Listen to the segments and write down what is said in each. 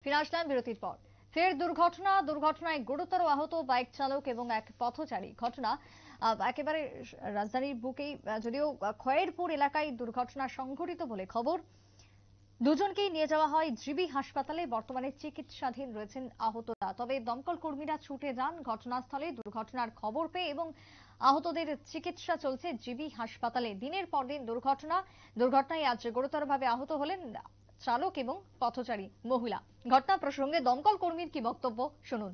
ফিরে আসলাম বিরতির পর। ফের দুর্ঘটনায় গুরুতর আহত বাইক চালক এবং এক পথচারী। ঘটনা একেবারে রাজধানীর বুকেই, যদিও খয়েরপুর এলাকায় দুর্ঘটনা সংঘটিত বলে খবর। দুজনকেই নিয়ে যাওয়া হয় জিবি হাসপাতালে, বর্তমানে চিকিৎসাধীন রয়েছেন আহতরা। তবে দমকল কর্মীরা ছুটে যান ঘটনাস্থলে দুর্ঘটনার খবর পেয়ে এবং আহতদের চিকিৎসা চলছে জিবি হাসপাতালে। দিনের পর দিন দুর্ঘটনায় আজ গুরুতরভাবে আহত হলেন চালক এবং পথচারী মহিলা। ঘটনা প্রসঙ্গে দমকল কর্মীর কি বক্তব্য শুনুন।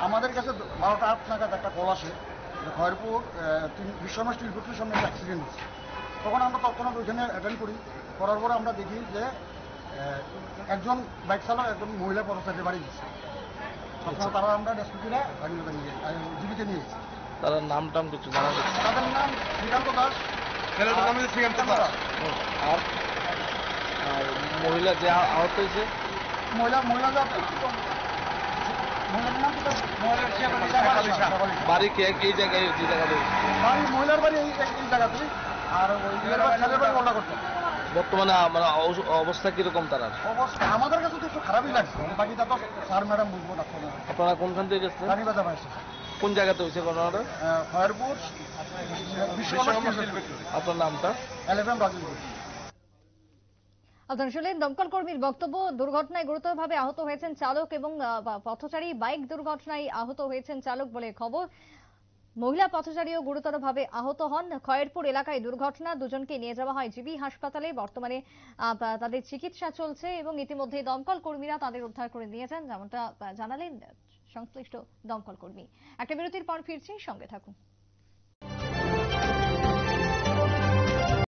আমাদের কাছে 12টা 8 নাগাদ একটা কল আসে যে খয়েরপুর বিশ্বনাথ স্টিল ফ্যাক্টরির সামনে একটা অ্যাক্সিডেন্ট হচ্ছে। তখন আমরা তৎক্ষণাৎ ওইখানে অ্যাটেন্ড করার পরে আমরা দেখি যে একজন বাইক চালক একজন মহিলা পথচারীর বাড়ি দিচ্ছে। তখন তারা আমরা রেস্কিউরে জীবিতে নিয়ে এসেছি। তার নাম টাম কিছু জানা যাচ্ছে? তাদের নাম শ্রীকান্ত দাস। আর মহিলা যে আহত হয়েছে, মহিলার বাড়ি কে এই জায়গায়, যে জায়গাতে মহিলার বাড়ি এই জায়গাতেই। আর ছেলের বাড়ি ওটা করতে। বর্তমানে মানে অবস্থা কিরকম তার? অবস্থা আমাদের কাছে তো একটু খারাপই লাগছে, বাকিটা তো স্যার ম্যাডাম বুঝবো। আপনারা কোনখান থেকে গেছেন? রানীবাজার ভাইসে। কোন জায়গাতে হয়েছে ঘটনাটা? খয়েরপুর আপনার নামটা? এলেভেন রাজীব। আপনারা শুনলেন দমকল কর্মীর বক্তব্য। দুর্ঘটনায় গুরুতরভাবে আহত হয়েছেন চালক এবং পথচারী। বাইক দুর্ঘটনায় আহত হয়েছেন চালক বলে খবর। মহিলা পথচারীও গুরুতরভাবে আহত হন। খয়েরপুর এলাকায় দুর্ঘটনা, দুজনকে নিয়ে যাওয়া হয় জিবি হাসপাতালে। বর্তমানে তাদের চিকিৎসা চলছে এবং ইতিমধ্যে দমকল কর্মীরা তাদের উদ্ধার করে নিয়েছেন, যেমনটা জানালেন সংশ্লিষ্ট দমকল কর্মী। একটা বিরতির পর ফিরছি, সঙ্গে থাকুন।